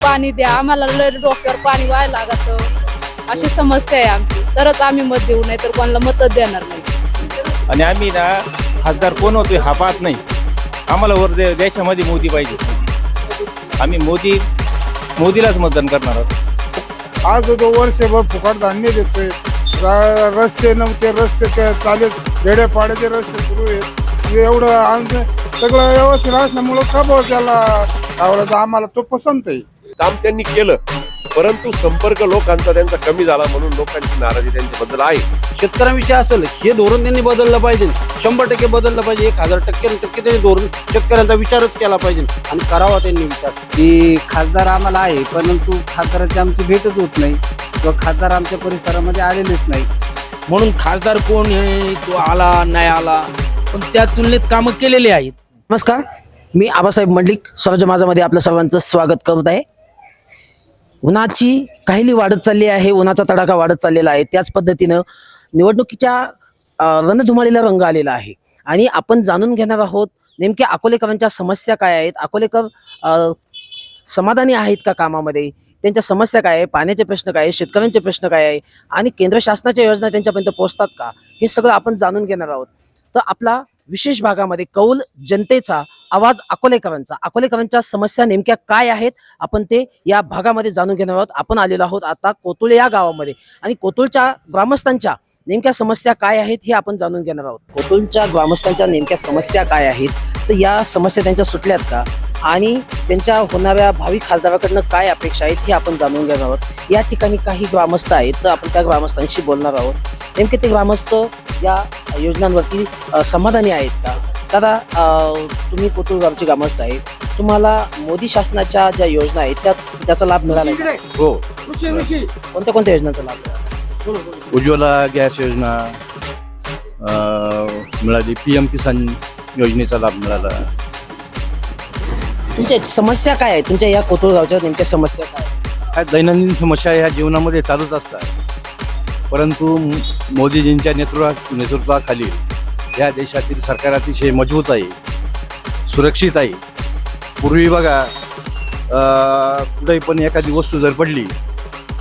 पाणी द्या, आम्हाला लय डोक्यावर पाणी व्हायला लागत, अशी समस्या आहे आमची. तरच आम्ही मत देऊ, नाही तर कोणाला मतच देणार नाही. आणि आम्ही ना खासदार कोण होतोय हा पाहत नाही. आम्हाला वर देशामध्ये मोदी पाहिजे. आम्ही मोदीलाच मतदान करणार असं. आज जो वर्षभर फुकट धान्य देतोय, रस्ते नव्हते, रस्ते चालेल, खेड्यापाड्याचे रस्ते सुरू आहेत, एवढं आमचं सगळं व्यवस्थित असल्यामुळं का भाऊ त्याला आवडतं, आम्हाला तो पसंत आहे. काम त्यांनी केलं, परंतु संपर्क लोकांचा त्यांचा कमी झाला म्हणून लोकांची नाराजी त्यांच्याबद्दल आहे. शेतकऱ्यांविषयी असेल हे धोरण त्यांनी बदललं पाहिजे, 100% बदललं पाहिजे. 1000% त्यांनी धोरण शेतकऱ्यांचा विचारच केला पाहिजे आणि करावा त्यांनी विचार. की खासदार आम्हाला आहे, परंतु खासदाराची आमची भेटच होत नाही किंवा खासदार आमच्या परिसरामध्ये आलेलेच नाही. म्हणून खासदार कोण आहे, तो आला नाही आला, पण त्या तुलनेत कामं केलेली आहेत. नमस्कार, मी आबासाहेब मंडलिक, स्वराज्य माझामध्ये आपलं सर्वांचं स्वागत करत आहे. उन्हाची काहिली वाढत चालली आहे, उन्हाचा तडाखा वाढत चाललेला आहे. त्याच पद्धतीनं निवडणुकीच्या रणधुमाळीला रंग आलेला आहे आणि आपण जाणून घेणार आहोत नेमक्या अकोलेकरांच्या समस्या काय आहेत, अकोलेकर समाधानी आहेत का कामामध्ये, त्यांच्या समस्या काय आहे, पाण्याचे प्रश्न काय आहे, शेतकऱ्यांचे प्रश्न काय आहे आणि केंद्र शासनाच्या योजना त्यांच्यापर्यंत पोहोचतात का, हे सगळं आपण जाणून घेणार आहोत. तर आपला विशेष भागामध्ये कौल जनतेचा आवाज अकोलेकरांच्या समस्या नेमक्या काय आहेत आपण ते या भागामध्ये जाणून घेणार आहोत. आपण आलेलो आहोत आता कोतुळ या गावामध्ये आणि कोतुळच्या ग्रामस्थांच्या नेमक्या समस्या काय आहेत हे आपण जाणून घेणार आहोत. कोतुळच्या ग्रामस्थांच्या नेमक्या समस्या काय आहेत, तर या समस्या त्यांच्या सुटल्यात का आणि त्यांच्या होणाऱ्या भावी खासदाराकडनं काय अपेक्षा आहेत हे आपण जाणून घेणार आहोत. या ठिकाणी काही ग्रामस्थ आहेत, तर आपण त्या ग्रामस्थांशी बोलणार आहोत. नेमके ते ग्रामस्थ या योजनांवरती समाधानी आहेत का? दादा, तुम्ही कोतुळ गावचे ग्रामस्थ आहे, तुम्हाला मोदी शासनाच्या ज्या योजना आहेत त्याचा लाभ मिळाला का? हो, कोणत्या कोणत्या योजनांचा लाभ मिळाला? उज्ज्वला गॅस योजना मिळाली, PM किसान योजनेचा लाभ मिळाला. तुमच्या समस्या काय आहे, तुमच्या या कोतुळ गावच्या नेमक्या समस्या काय आहेत? काय दैनंदिन समस्या ह्या जीवनामध्ये चालूच असतात, परंतु मोदीजींच्या नेतृत्वाखाली या देशातील सरकार अतिशय मजबूत आहे, सुरक्षित आहे. पूर्वी बघा, कुठेही पण एखादी वस्तू जर पडली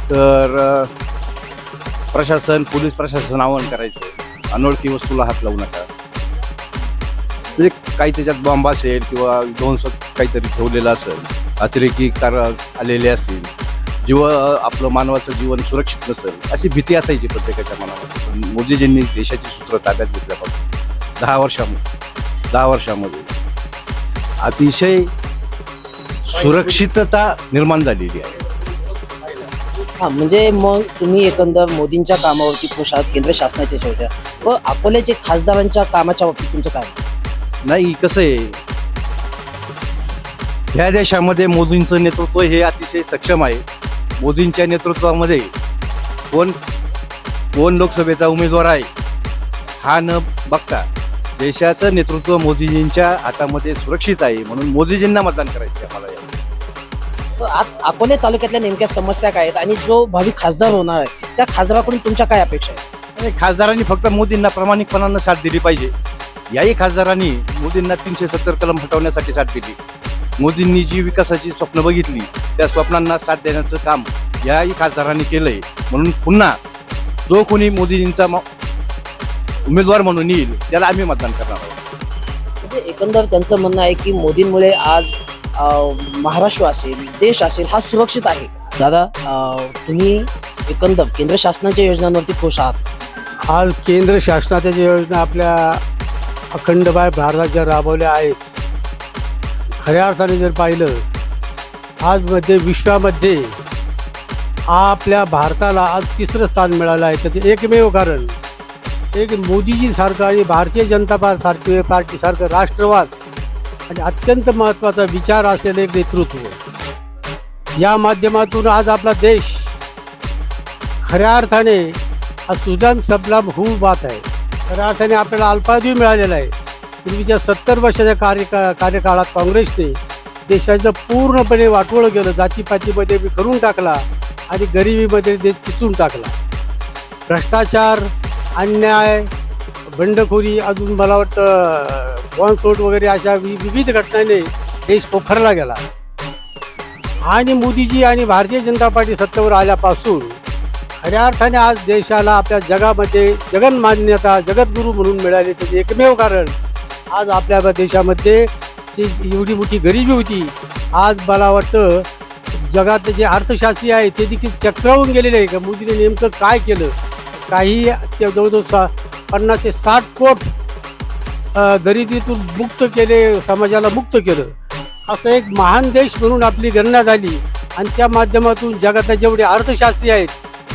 तर पोलीस प्रशासन आवाहन करायचं, अनोळखी वस्तूला हात लावू नका. म्हणजे काही त्याच्यात बॉम्ब असेल किंवा विध्वंसक काहीतरी ठेवलेलं असेल, अतिरेकी कार आलेले असतील, आपलं मानवाचं जीवन सुरक्षित नसेल अशी भीती असायची प्रत्येकाच्या मनामध्ये. पण मोदीजींनी देशाची सूत्र ताब्यात घेतल्यापासून 10 वर्षामध्ये अतिशय सुरक्षितता निर्माण झालेली आहे. हां, म्हणजे मग तुम्ही एकंदर मोदींच्या कामावरती खुश आहात, केंद्र शासनाच्या योजना, व अकोल्याचे खासदारांच्या कामाच्या बाबतीत तुमचं काय? नाही, कसं आहे, ह्या देशामध्ये मोदींचं नेतृत्व हे अतिशय सक्षम आहे. मोदींच्या नेतृत्वामध्ये कोण लोकसभेचा उमेदवार आहे हा न बघता देशाचं नेतृत्व मोदीजींच्या हातामध्ये सुरक्षित आहे, म्हणून मोदीजींना मतदान करायचे आम्हाला. आज अकोले तालुक्यातल्या नेमक्या समस्या काय आहेत आणि जो भावी खासदार होणार आहे त्या खासदाराकडून तुमच्या काय अपेक्षा आहेत? आणि खासदारांनी फक्त मोदींना प्रामाणिकपणानं साथ दिली पाहिजे. याही खासदारांनी मोदींना 370 कलम हटवण्यासाठी साथ दिली. मोदींनी जी विकासाची स्वप्न बघितली त्या स्वप्नांना साथ देण्याचं काम याही खासदारांनी केलंय. म्हणून पुन्हा जो कोणी मोदींचा उमेदवार म्हणून येईल त्याला आम्ही मतदान करणार आहोत. म्हणजे एकंदर त्यांचं म्हणणं आहे की मोदींमुळे आज महाराष्ट्र असेल, देश असेल हा सुरक्षित आहे. दादा, तुम्ही एकंदर केंद्र शासनाच्या योजनांवरती खुश आहात? आज केंद्र शासनाच्या ज्या योजना आपल्या अखंड भारतात ज्या राबवल्या आहेत, खऱ्या अर्थाने जर पाहिलं आज विश्वामध्ये आपल्या भारताला आज 3रं स्थान मिळालं आहे. त्याचं एकमेव कारण एक मोदीजी सारखं आणि भारतीय जनता पार्टीसारखं राष्ट्रवाद आणि अत्यंत महत्त्वाचा विचार असलेलं एक नेतृत्व. या माध्यमातून आज आपला देश खऱ्या अर्थाने आज सुजान सबलाम होऊ बात आहे. खऱ्या अर्थाने आपल्याला अल्पावधी मिळालेला आहे. पूर्वीच्या 70 वर्षाच्या कार्यकाळात काँग्रेसने देशाचं पूर्णपणे वाटोळं केलं, जातीपातीमध्ये करून टाकला आणि गरिबीमध्ये देश पिचून टाकला. भ्रष्टाचार, अन्याय, बंडखोरी, अजून मला वाटतं बॉम्बस्फोट वगैरे अशा विविध घटनांनी देश पोखरला गेला. आणि मोदीजी आणि भारतीय जनता पार्टी सत्तेवर आल्यापासून खऱ्या अर्थाने आज देशाला आपल्या जगामध्ये जगन्मान्यता जगद्गुरू म्हणून मिळाले. त्याचे एकमेव कारण आज आपल्या देशामध्ये जी एवढी मोठी गरिबी होती, आज मला वाटतं जगात जे अर्थशास्त्री आहे ते देखील चक्रावून गेलेले आहे का मोदीने नेमकं काय केलं. काही ते जवळजवळ 50 ते 60 कोट दरिद्रीतून मुक्त केले, समाजाला मुक्त केलं. असं एक महान देश म्हणून आपली गणना झाली आणि त्या माध्यमातून जगातले जेवढे अर्थशास्त्री आहेत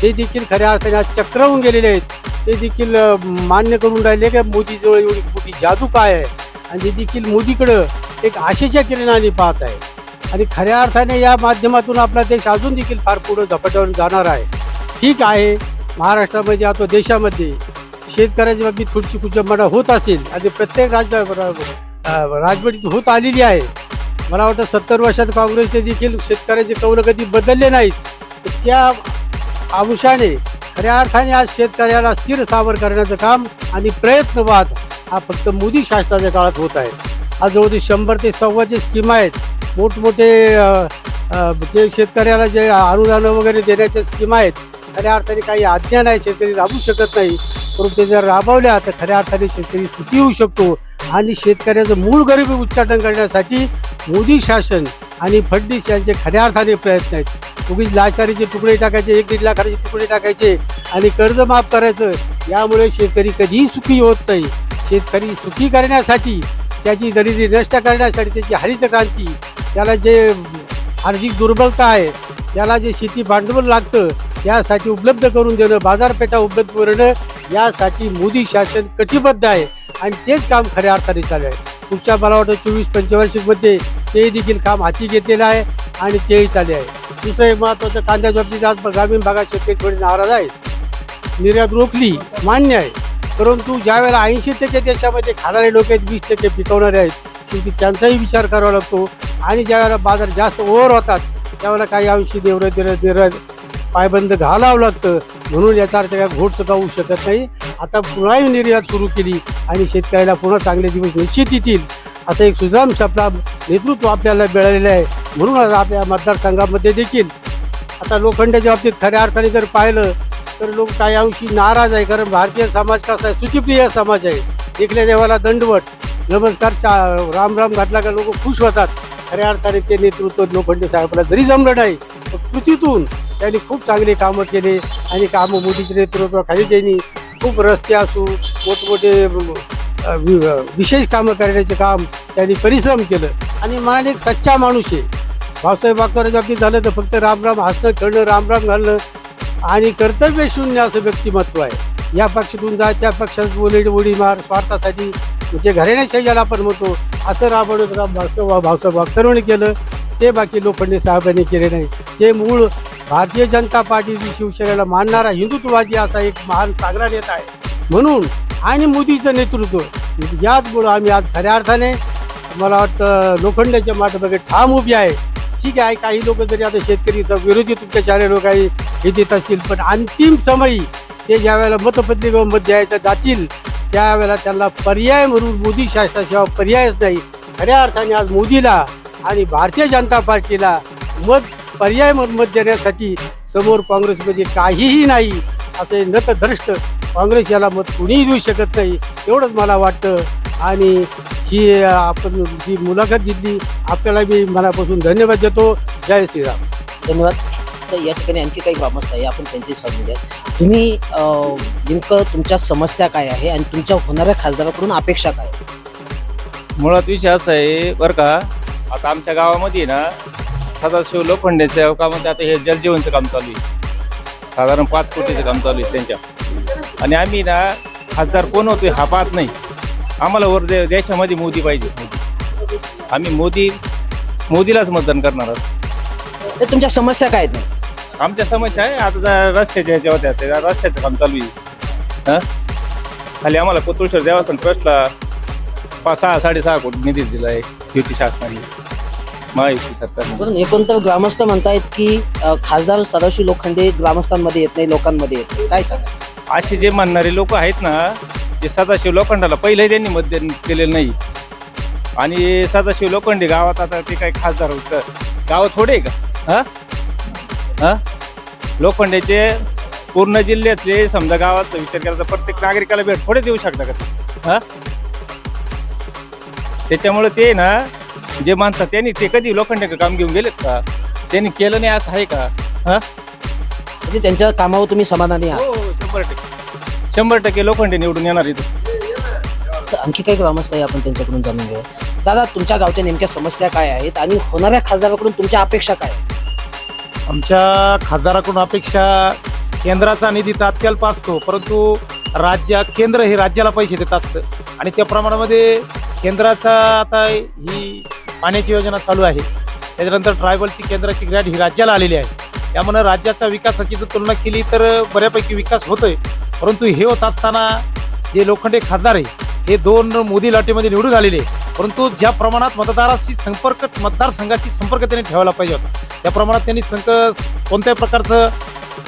ते देखील खऱ्या अर्थाने आज चक्रावून गेलेले आहेत. ते देखील मान्य करून राहिले की मोदीजवळ एवढी मोठी जादू काय आहे आणि ते देखील मोदीकडं एक आशेच्या किरणाने पाहत आहे. आणि खऱ्या अर्थाने या माध्यमातून आपला देश अजून देखील फार पुढं झपाट्यावर जाणार आहे. ठीक आहे, महाराष्ट्रामध्ये आता देशामध्ये शेतकऱ्याच्या बाबतीत थोडीशी कुचंबना होत असेल आणि प्रत्येक राजवटीत होत आलेली आहे. मला वाटतं 70 वर्षात काँग्रेसने देखील शेतकऱ्याचे कौल कधी बदलले नाहीत. तर त्या अंशाने खऱ्या अर्थाने आज शेतकऱ्याला स्थिर स्थावर करण्याचं काम आणि प्रयत्नवाद हा फक्त मोदी शासनाच्या काळात होत आहे. आज जवळजवळ 100 ते 125 स्कीम आहेत. मोठमोठे जे शेतकऱ्याला जे अनुदान वगैरे देण्याच्या स्कीम आहेत, खऱ्या अर्थाने काही अज्ञान आहे, शेतकरी राबवू शकत नाही. परंतु ते जर राबवल्या तर खऱ्या अर्थाने शेतकरी सुखी होऊ शकतो. आणि शेतकऱ्याचं मूळ गरिबी उच्चाटन करण्यासाठी मोदी शासन आणि फडणवीस यांचे खऱ्या अर्थाने प्रयत्न आहेत. उगीच लाचारीचे तुकडे टाकायचे, 1-1.5 लाखाचे तुकडे टाकायचे आणि कर्ज माफ करायचं, यामुळे शेतकरी कधीही सुखी होत नाही. शेतकरी सुखी करण्यासाठी, त्याची गरिबी नष्ट करण्यासाठी, त्याची हरित क्रांती, त्याला जे आर्थिक दुर्बलता आहे, त्याला जे शेती भांडवल लागतं यासाठी उपलब्ध करून देणं, बाजारपेठा उपलब्ध करणं, यासाठी मोदी शासन कटिबद्ध आहे आणि तेच काम खऱ्या अर्थाने चालू आहे. पुढच्या मला वाटतं 24-25मध्ये ते देखील काम हाती घेतलेलं आहे आणि तेही चालू आहे. दुसरं एक महत्त्वाचं, कांद्याच्या बाबतीत आज ग्रामीण भागात शेतकरी थोडे नाराज आहेत. निर्यात रोखली मान्य आहे, परंतु ज्यावेळेला 80% देशामध्ये खाणारे लोक आहेत, 20% पिकवणारे आहेत, शेवटी त्यांचाही विचार करावा लागतो. आणि ज्यावेळेला बाजार जास्त ओव्हर होतात त्यावेळेला काही अंशी निर्यात पायबंद घालावं लागतं. म्हणून याचा अर्थ काय घोट चुका होऊ शकत नाही. आता पुन्हा निर्यात सुरू केली आणि शेतकऱ्याला पुन्हा चांगले दिवस निश्चित येतील असं एक सुजलाम सफलाम नेतृत्व आपल्याला मिळालेलं आहे. म्हणून आपल्या मतदारसंघामध्ये देखील आता लोखंडाच्या बाबतीत खऱ्या अर्थाने जर पाहिलं तर लोक काही अंशी नाराज आहे. कारण भारतीय समाज कसा आहे, स्तुतिप्रिय समाज आहे. देखल्या देवाला दंडवट, नमस्कार, राम राम घातला का लोक खुश होतात. खऱ्या अर्थाने ते नेतृत्व लोखंडे साहेबाला जरी जमलं नाही तर कृतीतून त्यांनी खूप चांगले कामं केले आणि कामं मोदीच्या नेतृत्वाखाली त्यांनी खूप रस्ते असू, मोठमोठे विशेष कामं करण्याचे काम त्यांनी परिश्रम केलं. आणि मनाने एक सच्चा माणूस आहे. भाऊसाहेब वागचौऱ्याच्या बाबतीत झालं तर फक्त रामराम हसणं, खेळणं, रामराम घालणं आणि कर्तव्य शून्य असं व्यक्तिमत्व आहे. या पक्षातून जा, त्या पक्षात उडी मार, स्वार्थासाठी म्हणजे घराण्याशाही ज्याला आपण म्हणतो असं राबवणं भाऊसाहेब वागचौऱ्याने केलं. ते बाकी लोखंडे साहेबांनी केले नाही. ते मूळ भारतीय जनता पार्टी शिवसेनेला मानणारा हिंदुत्ववादी असा एक महान चांगला नेता आहे. म्हणून आणि मोदीचं नेतृत्व याचमुळं आम्ही आज खऱ्या अर्थाने मला वाटतं लोखंडाच्या माठीमागे ठाम उभी आहे. ठीक आहे, काही लोक जरी आता शेतकरीचा विरोधी तुमच्या चार लोक काही हे देत असतील, पण अंतिम समयी ते ज्या वेळेला मतपत्रिकेवर मत द्यायचं जातील त्यावेळेला त्यांना पर्याय म्हणून मोदी शासनाशिवाय पर्यायच नाही. खऱ्या अर्थाने आज मोदीला आणि भारतीय जनता पार्टीला पर्याय मत देण्यासाठी समोर काँग्रेसमध्ये काहीही नाही. असे नतद्रष्ट काँग्रेस याला मत कुणीही देऊ शकत नाही, एवढंच मला वाटतं. आणि ही आपण जी मुलाखत दिली आपल्याला मी मनापासून धन्यवाद देतो. जय श्रीराम. धन्यवाद. तर या ठिकाणी आणखी काही ग्रामस्थ आहे, आपण त्यांची समजून घ्या. तुम्ही नेमकं तुमच्या समस्या काय आहे आणि तुमच्या होणाऱ्या खासदाराकडून अपेक्षा काय आहे? मुळात विषय असा आहे बरं का, आता आमच्या गावामध्ये ना सदाशिव लोखंडेच्या कामामध्ये आता हे जलजीवनचं काम चालू आहे. साधारण 5 कोटीचं काम चालू आहे त्यांच्या. आणि आम्ही ना खासदार कोण होतोय हा पाहत नाही. आम्हाला वर देशामध्ये मोदी पाहिजे. आम्ही मोदीलाच मतदान करणार आहोत. तर तुमच्या समस्या काय आहेत? आमच्या समस्या आहे आता रस्त्याच्या ह्याच्या होत्या, त्या रस्त्याचं काम चालू आहे. खाली आम्हाला कोतुळेश्वर देवस्थान ट्रस्टला 6.5 कोटी निधी दिला आहे युती शासनाने, महायुती सरकारने. पण एकूण ग्रामस्थ म्हणतायत की खासदार सदाशिव लोखंडे ग्रामस्थांमध्ये येत नाही, लोकांमध्ये येत नाही. काय सांगा? असे जे म्हणणारे लोक आहेत ना, ते सदाशिव लोखंडाला पहिलंही त्यांनी मतदान केलेलं नाही. आणि सदाशिव लोखंडे गावात आता ते काही खासदार होतं, गावात थोडे आहे का? हा हा लोखंडेचे पूर्ण जिल्ह्यातले समजा गावाचा विचार केला तर प्रत्येक नागरिकाला भेट थोडे देऊ शकता का ते? हा त्याच्यामुळे ते ना जे मानतात त्यांनी ते कधी लोखंडे काम घेऊन गेलेत का? त्यांनी केलं नाही असं आहे का? हा म्हणजे त्यांच्या कामावर तुम्ही समाधानी आहात? हो 100% लोखंडे निवडून येणार इथं. तर आणखी काही ग्रामस्थ आहे, आपण त्यांच्याकडून जाणून घेऊया. दादा, तुमच्या गावच्या नेमक्या समस्या काय आहेत आणि होणाऱ्या खासदाराकडून तुमच्या अपेक्षा काय आहेत? आमच्या खासदाराकडून अपेक्षा केंद्राचा निधी तात्काळ पासतो, परंतु केंद्र हे राज्याला पैसे देत असतं आणि त्या प्रमाणामध्ये केंद्राचा आता ही पाण्याची योजना चालू आहे, त्याच्यानंतर ट्रायबलची केंद्राची ग्रँट ही राज्याला आलेली आहे. त्यामुळे राज्याचा विकासाची जर तुलना केली तर बऱ्यापैकी विकास होतोय. परंतु हे होत असताना जे लोखंडे खासदार आहे हे 2 मोदी लाटेमध्ये निवडून आलेले आहे, परंतु ज्या प्रमाणात मतदारसंघाशी संपर्क त्यांनी ठेवायला पाहिजे होता त्या प्रमाणात त्यांनी कोणत्याही प्रकारचं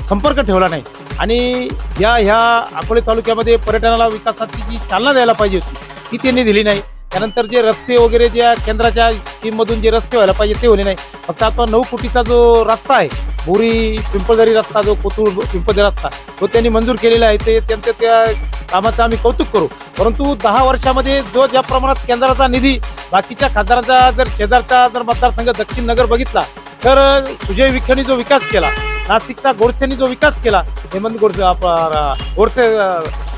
संपर्क ठेवला नाही. आणि ह्या अकोले तालुक्यामध्ये पर्यटनाला विकासाची जी चालना द्यायला पाहिजे होती ती त्यांनी दिली नाही. त्यानंतर जे रस्ते वगैरे ज्या केंद्राच्या स्कीममधून जे रस्ते व्हायला पाहिजे ते होणे नाही. फक्त आता 9 कोटीचा जो रस्ता आहे बोरी पिंपळदरी रस्ता, जो कोतूर पिंपळदरी रस्ता, तो त्यांनी मंजूर केलेला आहे. ते त्यांचं त्या कामाचं आम्ही कौतुक करू. परंतु 10 वर्षामध्ये जो ज्या प्रमाणात केंद्राचा निधी बाकीच्या खासदारांचा जर शेजारचा जर मतदारसंघ दक्षिण नगर बघितला तर सुजय विखेंनी जो विकास केला, नाशिकचा गोडसेंनी जो विकास केला, हेमंत गोडसे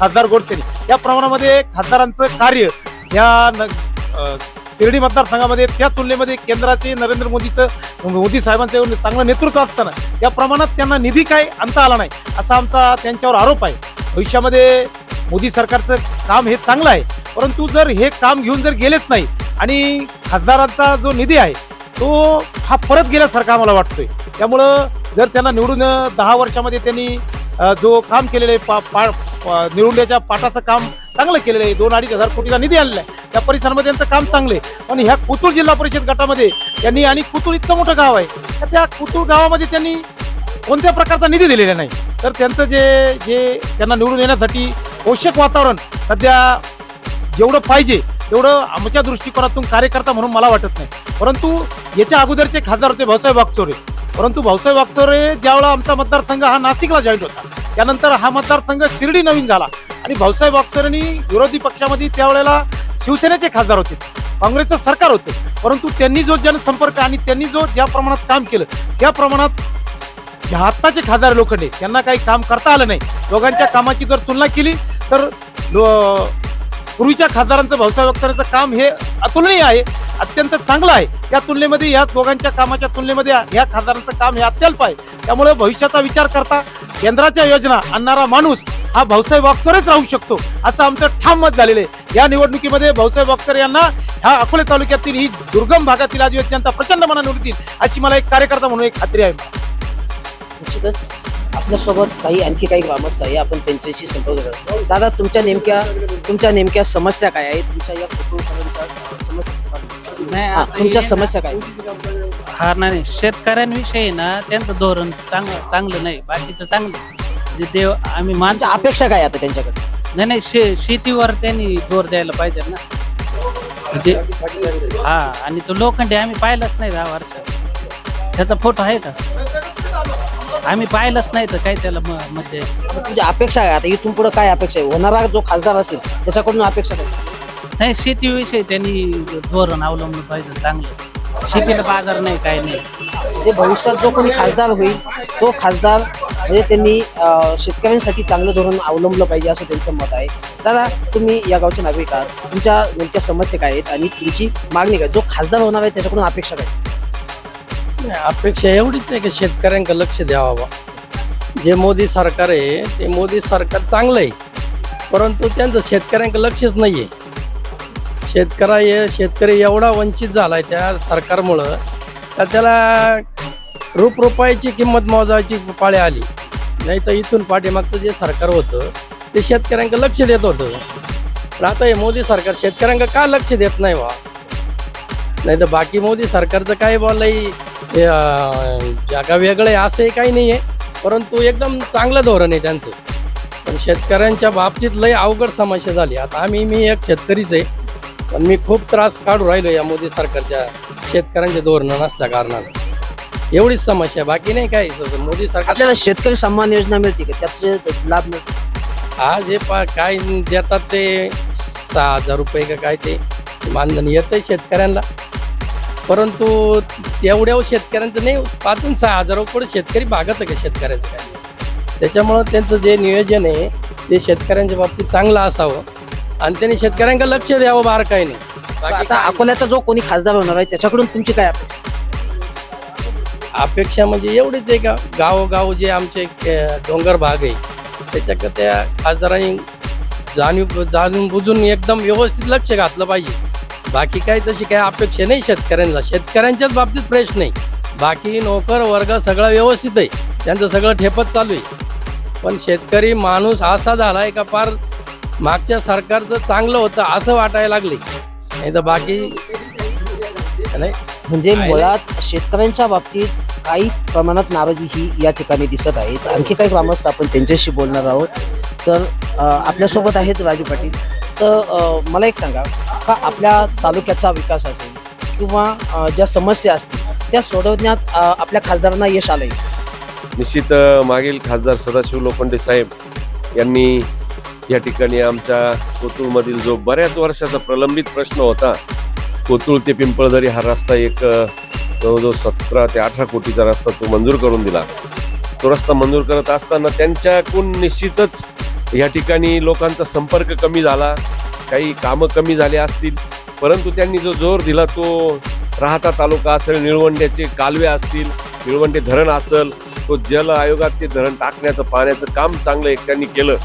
खासदार गोडसेंनी, या प्रमाणामध्ये खासदारांचं कार्य या शिर्डी मतदारसंघामध्ये त्या तुलनेमध्ये केंद्राचे मोदी साहेबांचं चांगलं नेतृत्व असताना या प्रमाणात त्यांना निधी काय आणता आला नाही असा आमचा त्यांच्यावर आरोप आहे. भविष्यामध्ये मोदी सरकारचं काम हे चांगलं आहे, परंतु जर हे काम घेऊन जर गेलेच नाही आणि खासदारांचा जो निधी आहे तो हा परत गेल्यासारखा आम्हाला वाटतोय. त्यामुळं जर त्यांना निवडून 10 वर्षामध्ये त्यांनी जो काम केलेलं आहे निवडण्याच्या पाटाचं काम चांगलं केलेलं आहे, 2-2.5 हजार कोटीचा निधी आणलेला आहे, त्या परिसरामध्ये त्यांचं काम चांगलं आहे. पण ह्या कुतूर जिल्हा परिषद गटामध्ये त्यांनी, आणि कुतूर इतकं मोठं गाव आहे, तर त्या कुतूर गावामध्ये त्यांनी कोणत्या प्रकारचा निधी दिलेला नाही. तर त्यांचं जे त्यांना निवडून येण्यासाठी पोषक वातावरण सध्या जेवढं पाहिजे तेवढं आमच्या दृष्टिकोनातून कार्यकर्ता म्हणून मला वाटत नाही. परंतु याच्या अगोदरचे खासदार होते भाऊसाहेब वागचौरे, परंतु भाऊसाहेब वागचौरे ज्यावेळेला आमचा मतदारसंघ हा नाशिकला जॉईंट होता, त्यानंतर हा मतदारसंघ शिर्डी नवीन झाला आणि भाऊसाहेब वागचौरेंनी विरोधी पक्षामध्ये त्यावेळेला शिवसेनेचे खासदार होते, काँग्रेसचं सरकार होतं, परंतु त्यांनी जो जनसंपर्क आणि त्यांनी जो ज्या प्रमाणात काम केलं त्या प्रमाणात आत्ताचे खासदार लोखंडे त्यांना काही काम करता आलं नाही. दोघांच्या कामाची जर तुलना केली तर पूर्वीच्या खासदारांचं भाऊसाहेब वागचौरेंचं काम हे अतुलनीय आहे, अत्यंत चांगलं आहे. त्या तुलनेमध्ये या दोघांच्या कामाच्या तुलनेमध्ये ह्या खासदारांचं काम हे अत्यल्प आहे. त्यामुळे भविष्याचा विचार करता केंद्राच्या योजना आणणारा माणूस हा भाऊसाहेब वागचौरेच राहू शकतो असं आमचं ठाम मत झालेलं आहे. या निवडणुकीमध्ये भाऊसाहेब वागचौरे यांना ह्या अकोले तालुक्यातील ही दुर्गम भागातील आदिवासी जनता प्रचंड मना निवडतील अशी मला एक कार्यकर्ता म्हणून एक खात्री आहे. निश्चितच आपल्यासोबत आणखी काही ग्रामस्थ आहे, आपण त्यांच्याशी संपर्क करू. दादा, तुमच्या नेमक्या समस्या काय आहेत? तुमच्या या तुमच्या समस्या काय? हा नाही, शेतकऱ्यांविषयी ना त्यांचं धोरण चांगलं नाही, बाकीचं चांगलं देव आम्ही मानतो. अपेक्षा काय आता त्यांच्याकडे? नाही शेतीवर त्यांनी जोर द्यायला पाहिजे ना. हा, आणि तो लोखंडे आम्ही पाहिलाच नाही 10 वर्षात, त्याचा फोटो आहे का? आम्ही पाहिलंच नाही तर काय त्याला मत द्यायचं. तुमची अपेक्षा आहे आता इथून पुढे काय अपेक्षा आहे? होणारा जो खासदार असेल त्याच्याकडून अपेक्षा काय? नाही, शेतीविषयी त्यांनी धोरण अवलंबलं पाहिजे चांगलं. शेतीला बाजार नाही, काय नाही. म्हणजे भविष्यात जो कोणी खासदार होईल तो खासदार म्हणजे त्यांनी शेतकऱ्यांसाठी चांगलं धोरण अवलंबलं पाहिजे असं त्यांचं मत आहे. दादा, तुम्ही या गावचे नागरिक आहात, तुमच्या नेमक्या समस्या काय आहेत आणि तुमची मागणी काय? जो खासदार होणार आहे त्याच्याकडून अपेक्षा काय? अपेक्षा एवढीच आहे की शेतकऱ्यांकडे लक्ष द्यावा. जे मोदी सरकार आहे ते मोदी सरकार चांगलं आहे, परंतु त्यांचं शेतकऱ्यांकडे लक्षच नाही आहे. शेतकरी एवढा वंचित झाला आहे त्या सरकारमुळं तर त्याला रुपयाची किंमत मोजायची पाळी आली. नाही तर इथून पाठीमागचं जे सरकार होतं ते शेतकऱ्यांकडे लक्ष देत होतं, पण आता हे मोदी सरकार शेतकऱ्यांकडे का लक्ष देत नाही वा? नाही तर बाकी मोदी सरकारचं काय बोललंय जागा वेगळं आहे असंही काही नाही आहे, परंतु एकदम चांगलं धोरण आहे त्यांचं. पण शेतकऱ्यांच्या बाबतीत लय अवघड समस्या झाली. आता मी एक शेतकरीच आहे, पण मी खूप त्रास काढू राहिलो या मोदी सरकारच्या शेतकऱ्यांचे धोरण नसल्या कारणानं. एवढीच समस्या, बाकी नाही काही. मोदी सरकार आपल्याला शेतकरी सन्मान योजना मिळते का, त्याचे लाभ मिळतो? आज हे काय देतात ते 6,000 रुपये का काय ते मानधन येतंय शेतकऱ्यांना, परंतु तेवढ्या शेतकऱ्यांचं नाही. 5 आणि 6,000 रुपये शेतकरी भागत का शेतकऱ्याचं काय. त्याच्यामुळं त्यांचं जे नियोजन आहे ते शेतकऱ्यांच्या बाबतीत चांगलं असावं आणि त्यांनी शेतकऱ्यांना लक्ष द्यावं, बार काही नाही. बाकी आता काय अकोल्याचा जो कोणी खासदार होणार आहे त्याच्याकडून तुमची काय अपेक्षा? अपेक्षा म्हणजे एवढीच आहे का गावोगाव जे आमचे डोंगर भाग आहे त्याच्याकडे त्या खासदारांनी जाणून बुजून एकदम व्यवस्थित लक्ष घातलं पाहिजे. बाकी काही तशी काही अपेक्षा नाही शेतकऱ्यांना. शेतकऱ्यांच्याच बाबतीत प्रश्न नाही, बाकी नोकर वर्ग सगळं व्यवस्थित आहे, त्यांचं सगळं ठेपत चालू आहे. पण शेतकरी माणूस असा झाला आहे का फार मागच्या सरकारचं चांगलं होतं असं वाटायला लागले, नाही तर बाकी नाही. म्हणजे मुळात शेतकऱ्यांच्या बाबतीत काही प्रमाणात नाराजी ही या ठिकाणी दिसत आहे. तर आणखी काही ग्रामस्थ आपण त्यांच्याशी बोलणार आहोत. तर आपल्यासोबत आहेत राजू पाटील. तर मला एक सांगा का आपल्या तालुक्याचा विकास असेल किंवा ज्या समस्या असतील त्या सोडवण्यात आपल्या खासदारांना यश आलंय? निश्चित मागील खासदार सदाशिव लोखंडे साहेब यांनी या ठिकाणी आमच्या कोतुळमधील जो बऱ्याच वर्षाचा प्रलंबित प्रश्न होता, कोतुळ ते पिंपळदरी हा रस्ता एक जवळजवळ 17 ते 18 कोटीचा रस्ता तो मंजूर करून दिला. तो रस्ता मंजूर करत असताना त्यांच्याकडून निश्चितच या ठिकाणी लोकांचा संपर्क कमी झाला, काही कामं कमी झाली असतील, परंतु त्यांनी जो जोर दिला तो राहता तालुका असेल, निळवंड्याचे कालवे असतील, निळवंडे धरण असेल, तो जल आयोगात ते धरण टाकण्याचं पाण्याचं काम चांगलं एक त्यांनी केलं.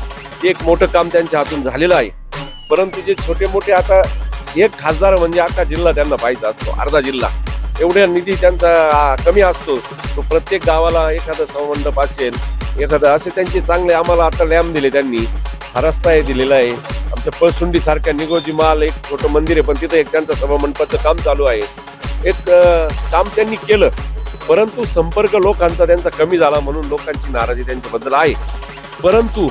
ते एक मोठं काम त्यांच्या हातून झालेलं आहे. परंतु जे छोटे मोठे आता एक खासदार म्हणजे अख्खा जिल्हा त्यांना पाहिजे असतो, अर्धा जिल्हा, एवढ्या निधी त्यांचा कमी असतो. तो प्रत्येक गावाला एखादं सभामंडप असेल, एखादं असे त्यांचे चांगले आम्हाला आता लॅम्प दिले त्यांनी, हा रस्ता हे दिलेला आहे. आमच्या पळसुंडी सारख्या निगोजी माल एक छोटं मंदिर आहे, पण तिथं एक त्यांचं सभामंडपाचं काम चालू आहे. एक काम त्यांनी केलं, परंतु संपर्क लोकांचा त्यांचा कमी झाला म्हणून लोकांची नाराजी त्यांच्याबद्दल आहे. परंतु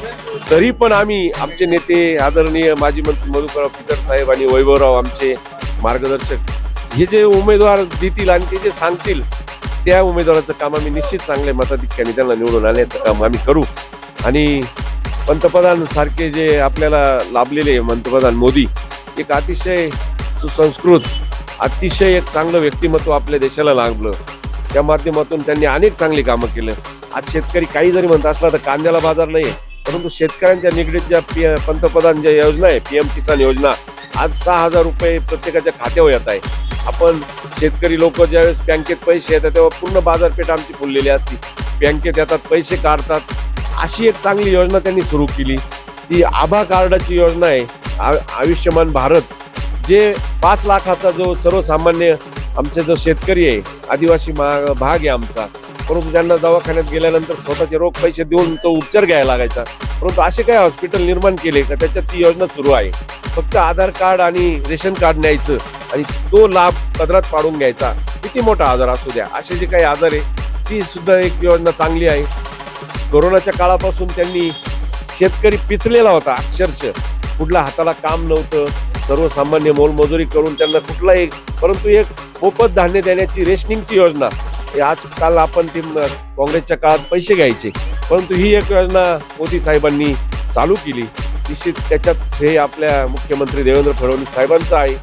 तरी पण आम्ही आमचे नेते आदरणीय माजी मंत्री मधुकरराव पिचड साहेब आणि वैभवराव आमचे मार्गदर्शक हे जे उमेदवार देतील आणि ते जे सांगतील त्या उमेदवाराचं काम आम्ही निश्चित चांगल्या मताधिक्याने त्यांना निवडून आणण्याचं काम आम्ही करू. आणि पंतप्रधान सारखे जे आपल्याला लाभलेले पंतप्रधान मोदी एक अतिशय सुसंस्कृत, अतिशय एक चांगलं व्यक्तिमत्व आपल्या देशाला लाभलं. त्या माध्यमातून त्यांनी अनेक चांगली कामं केलं. आज शेतकरी काही जरी म्हणत असला तर कांद्याला बाजार नाही आहे, परंतु शेतकऱ्यांच्या निगडीत ज्या पंतप्रधान ज्या योजना आहे, PM किसान योजना, आज 6,000 रुपये प्रत्येकाच्या खात्यावर येत आहे. आपण शेतकरी लोक ज्यावेळेस बँकेत पैसे येतात तेव्हा पूर्ण बाजारपेठ आमची फुललेली असती, बँकेत येतात पैसे काढतात. अशी एक चांगली योजना त्यांनी सुरू केली. ती आभा कार्डाची योजना आहे, आयुष्यमान भारत, जे 5 लाखाचा जो सर्वसामान्य आमचे जो शेतकरी आहे, आदिवासी भाग आहे आमचा, परंतु त्यांना दवाखान्यात गेल्यानंतर स्वतःचे रोग पैसे देऊन तो उपचार घ्यायला लागायचा. परंतु असे काही हॉस्पिटल निर्माण केले का त्याच्यात ती योजना सुरू आहे. फक्त आधार कार्ड आणि रेशन कार्ड न्यायचं आणि तो लाभ पदरात पाडून घ्यायचा, किती मोठा आजार असू द्या. असे जे काही आजार आहे ती सुद्धा एक योजना चांगली आहे. कोरोनाच्या काळापासून त्यांनी शेतकरी पिचलेला होता अक्षरशः, कुठल्या हाताला काम नव्हतं, सर्वसामान्य मोलमजुरी करून त्यांना कुठलाही, परंतु एक मोफत धान्य देण्याची रेशनिंगची योजना, आजकाल आपण ती काँग्रेसच्या काळात पैसे घ्यायचे, परंतु ही एक योजना मोदी साहेबांनी चालू केली. निश्चित त्याच्यात श्रेय आपल्या मुख्यमंत्री देवेंद्र फडणवीस साहेबांचं आहे.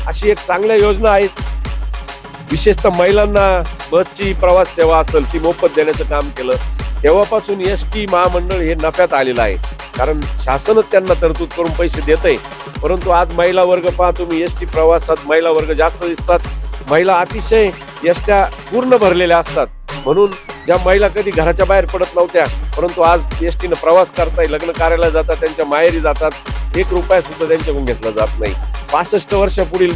अशी एक चांगल्या योजना आहेत. विशेषतः महिलांना बसची प्रवास सेवा असेल ती मोफत देण्याचं काम केलं. तेव्हापासून ST महामंडळ हे नफ्यात आलेलं आहे, कारण शासनच त्यांना तरतूद करून पैसे देत आहे. परंतु आज महिला वर्ग पहा तुम्ही, ST प्रवासात महिला वर्ग जास्त दिसतात. महिला अतिशय एसट्या पूर्ण भरलेल्या असतात, म्हणून ज्या महिला कधी घराच्या बाहेर पडत नव्हत्या, परंतु आज STनं प्रवास करताय, लग्न कार्याला जातात, त्यांच्या माहेरी जातात, 1 रुपया सुद्धा त्यांच्याकडून घेतला जात नाही. 65 वर्षापुढील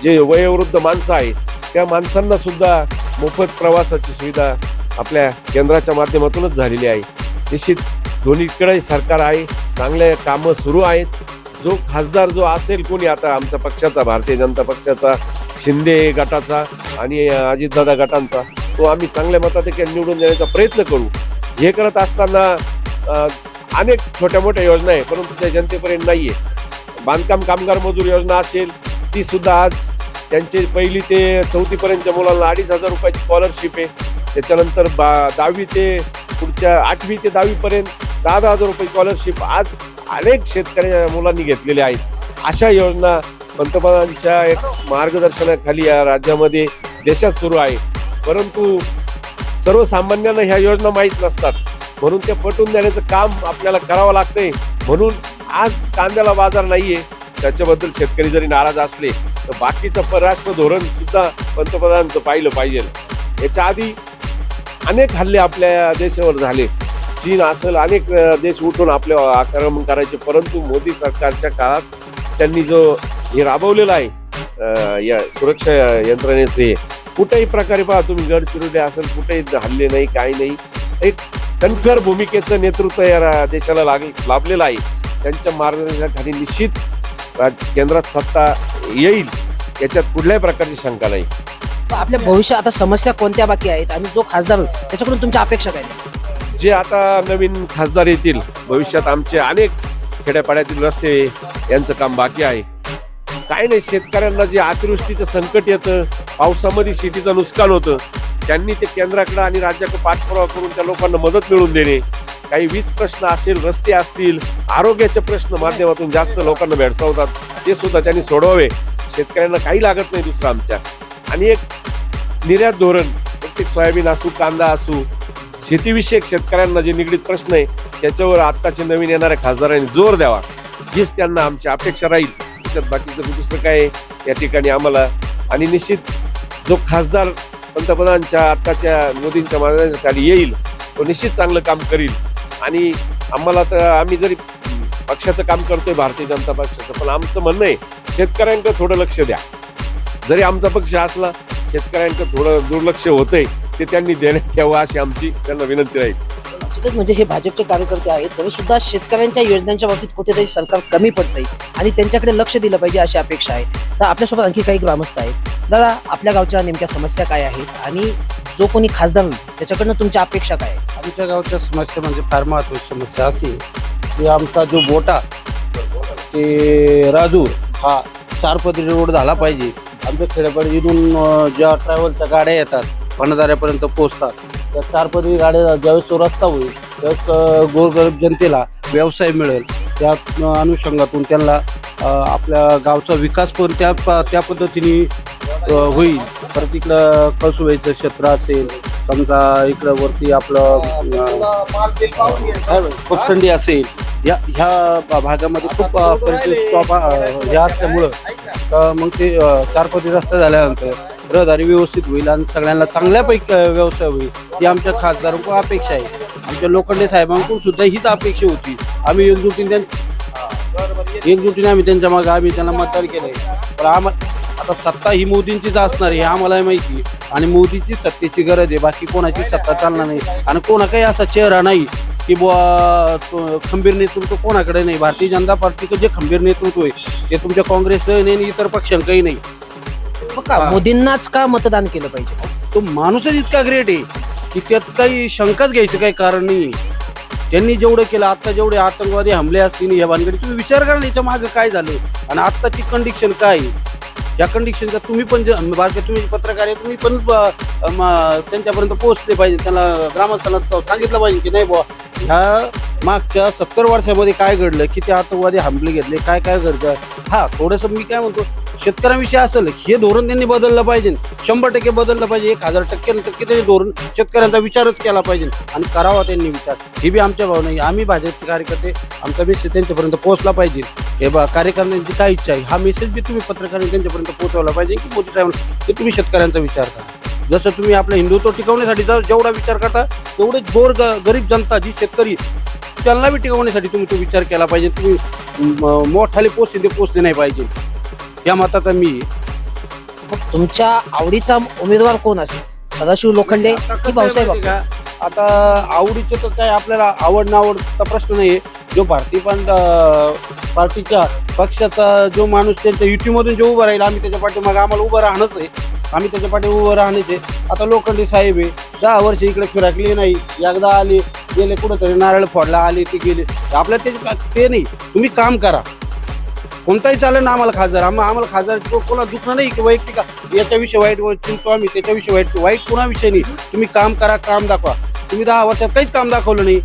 जे वयोवृद्ध माणसं आहे त्या माणसांना सुद्धा मोफत प्रवासाची सुविधा आपल्या केंद्राच्या माध्यमातूनच झालेली आहे. निश्चित दोन्हीकडे सरकार आहे, चांगल्या कामं सुरू आहेत. जो खासदार जो असेल कोणी आता आमच्या पक्षाचा, भारतीय जनता पक्षाचा, शिंदे गटाचा आणि अजितदादा गटांचा, तो आम्ही चांगल्या मताधिक्याने निवडून देण्याचा प्रयत्न करू. हे करत असताना अनेक छोट्या मोठ्या योजना आहे, परंतु त्या जनतेपर्यंत नाही आहे. बांधकाम कामगार मजूर योजना असेल ती सुद्धा आज त्यांचे पहिली ते 4थीपर्यंतच्या मुलांना 2,500 रुपयाची स्कॉलरशिप आहे. त्याच्यानंतर 10वी ते पुढच्या 8वी ते 10वीपर्यंत 10,000 रुपये स्कॉलरशिप आज अनेक शेतकऱ्या मुलांनी घेतलेल्या आहेत. अशा योजना पंतप्रधानांच्या एक मार्गदर्शनाखाली या राज्यामध्ये देशात सुरू आहे. परंतु सर्वसामान्यांना ह्या योजना माहीत नसतात, म्हणून ते पटवून देण्याचं काम आपल्याला करावं लागतंय. म्हणून आज कांद्याला बाजार नाहीये, त्याच्याबद्दल शेतकरी जरी नाराज असले तर बाकीचं परराष्ट्र धोरण सुद्धा पंतप्रधानांचं पाहिलं पाहिजे. याच्या आधी अनेक हल्ले आपल्या देशावर झाले, चीन असेल अनेक देश उठून आपल्या आक्रमण करायचे. परंतु मोदी सरकारच्या काळात त्यांनी जो हे राबवलेलं आहे या सुरक्षा यंत्रणेचे, कुठेही प्रकारे पहा तुम्ही गडचिरोली असेल कुठेही हल्ले नाही, काही नाही. एक कणखर भूमिकेचं नेतृत्व या देशाला लाभलेलं आहे. त्यांच्या मार्गदर्शनाखाली निश्चित केंद्रात सत्ता येईल, याच्यात कुठल्याही प्रकारची शंका नाही. आपल्या भविष्यात आता समस्या कोणत्या बाकी आहेत आणि जो खासदार होईल त्याच्याकडून तुमच्या अपेक्षा काय? जे आता नवीन खासदार येतील भविष्यात आमचे अनेक खेड्यापाड्यातील रस्ते यांचं काम बाकी आहे. काही नाही, शेतकऱ्यांना जे अतिवृष्टीचं संकट येतं, पावसामध्ये शेतीचं नुकसान होतं, त्यांनी ते केंद्राकडे आणि राज्याकडे पाठपुरावा करून त्या लोकांना मदत मिळवून देणे. काही वीज प्रश्न असेल, रस्ते असतील, आरोग्याचे प्रश्न माध्यमातून जास्त लोकांना भेडसावतात, ते सुद्धा त्यांनी सोडवावे. शेतकऱ्यांना काही लागत नाही दुसरं आमच्या. आणि एक निर्यात धोरण, प्रत्येक सोयाबीन असू कांदा असू, शेतीविषयक शेतकऱ्यांना जे निगडीत प्रश्न आहे त्याच्यावर आत्ताचे नवीन येणाऱ्या खासदारांनी जोर द्यावा, हीच त्यांना आमची अपेक्षा राहील. त्याच्यात बाकीचं दुसरं काय या ठिकाणी आम्हाला. आणि निश्चित जो खासदार पंतप्रधानांच्या आत्ताच्या मोदींच्या मार्गदर्शनाखाली येईल तो निश्चित चांगलं काम करील. आणि आम्हाला तर आम्ही जरी पक्षाचं काम करतोय भारतीय जनता पक्षाचं, पण आमचं म्हणणं आहे शेतकऱ्यांकडे थोडं लक्ष द्या. जरी आमचा पक्ष असला शेतकऱ्यांकडे थोडं दुर्लक्ष होतंय, ते त्यांनी देण्यात यावं अशी आमची त्यांना विनंती राहील. निश्चितच म्हणजे हे भाजपचे कार्यकर्ते आहेत तरी सुद्धा शेतकऱ्यांच्या योजनांच्या बाबतीत कुठेतरी सरकार कमी पडतंय आणि त्यांच्याकडे लक्ष दिलं पाहिजे अशी अपेक्षा आहे. तर आपल्यासोबत आणखी काही ग्रामस्थ आहेत. दादा, आपल्या गावच्या नेमक्या समस्या काय आहेत आणि जो कोणी खासदार होईल त्याच्याकडनं तुमच्या अपेक्षा काय आहेत? आमच्या गावच्या समस्या म्हणजे फार महत्त्वाची समस्या अशी की आमचा जो बोटा ते राजूर हा 4 पदरी रोड झाला पाहिजे. आमच्या खेड्यापाड्यातून ज्या ट्रॅव्हलच्या गाड्या येतात भंडाऱ्यापर्यंत पोहोचतात, त्या 4 पदरी गाड्या ज्यावेळेस तो रस्ता होईल त्यावेळेस गोरगरीब जनतेला व्यवसाय मिळेल. त्या अनुषंगातून त्यांना आपल्या गावचा विकास पण त्या पद्धतीने होईल. परत इकडं कळसुबाईचं क्षेत्र असेल, समजा इकडं वरती आपलं कोपसंडी असेल, ह्या भागामध्ये खूप पर्यटन स्टॉप हे असल्यामुळं मग ते 4 पदरी रस्ता झाल्यानंतर रहदारी व्यवस्थित होईल आणि सगळ्यांना चांगल्यापैकी व्यवसाय होईल, ही आमच्या खासदारांकडून अपेक्षा आहे. आमच्या लोखंडे साहेबांकडून सुद्धा हीच अपेक्षा होती. आम्ही एकजुटीने आम्ही त्यांच्या मागे आम्ही त्यांना मतदान केलंय. पण आता सत्ता ही मोदींचीच असणार आहे हे आम्हाला माहिती, आणि मोदीची सत्तेची गरज आहे, बाकी कोणाची सत्ता चालणार नाही. आणि कोणा काही असा चेहरा नाही की बुवा खंबीर नेतृत्व कोणाकडे नाही. भारतीय जनता पार्टीचं जे खंबीर नेतृत्व आहे ते तुमच्या काँग्रेसचं नाही आणि इतर पक्षांकही नाही. मोदींनाच का मतदान केलं पाहिजे? तो माणूसच इतका ग्रेट आहे की त्यात काही शंकाच घ्यायचं काही कारण नाही. त्यांनी जेवढं केलं, आता जेवढे आतंकवादी हमले असतील या भानगडी, तुम्ही विचार करा ना याच्या मागे काय झालं आणि आत्ताची कंडिशन काय आहे. या कंडिशनचा तुम्ही पण तुम्ही पत्रकार आहे, तुम्ही पण त्यांच्यापर्यंत पोहोचले पाहिजे. त्यांना ग्रामस्थांना सांगितलं पाहिजे की नाही बुवा ह्या मागच्या 70 वर्षामध्ये काय घडलं, किती आतंकवादी हमले घेतले, काय काय घडलं. हा थोडंसं मी काय म्हणतो शेतकऱ्यांविषयी असेल हे धोरण त्यांनी बदललं पाहिजे, 100% बदललं पाहिजे. 1000% त्यांनी धोरण शेतकऱ्यांचा विचारच केला पाहिजे आणि करावा त्यांनी विचार. हे बी आमच्या भावना आहे. आम्ही भाजपचे कार्यकर्ते, आमचा मेसेज त्यांच्यापर्यंत पोहोचला पाहिजे. हे बा कार्यकर्त्यांची काय इच्छा आहे हा मेसेज बी तुम्ही पत्रकारांनी त्यांच्यापर्यंत पोहोचवला पाहिजे की मोदी साहेबांना की तुम्ही शेतकऱ्यांचा विचार करा. जसं तुम्ही आपलं हिंदुत्व टिकवण्यासाठी जेवढा विचार करता तेवढेच गरीब जनता जी शेतकरी त्यांना बी टिकवण्यासाठी तुम्ही तो विचार केला पाहिजे. तुम्ही मोठाले पोचले नाही पाहिजे या मताचा मी. तुमच्या आवडीचा उमेदवार कोण असेल? सदाशिव लोखंडे की भाऊसाहेब? आता आवडीचं तर काय आपल्याला आवड नावडचा प्रश्न नाही. जो भारतीय पार्टीच्या पक्षाचा जो माणूस त्यांच्या युतीमधून जो उभा राहील आम्ही त्याच्या पाठीमागे आम्हाला उभं राहणंच आहे. आम्ही त्याच्या पाठी उभं राहण्याचे. आता लोखंडे साहेब आहे 10 वर्ष इकडे फिरकले नाही, एकदा आले गेले कुठंतरी नारळ फोडला आले ते गेले. आपल्याला ते नाही. तुम्ही काम करा, कोणताही चालेल ना आम्हाला खासदार, आम्हाला खासदार कोणा दुखणं नाही की वैयक्तिक याच्याविषयी वाईट चिंतो आम्ही, त्याच्याविषयी वाईट कोणाविषयी नाही. तुम्ही काम करा, काम दाखवा. तुम्ही 10 वर्षात काहीच काम दाखवलं नाही,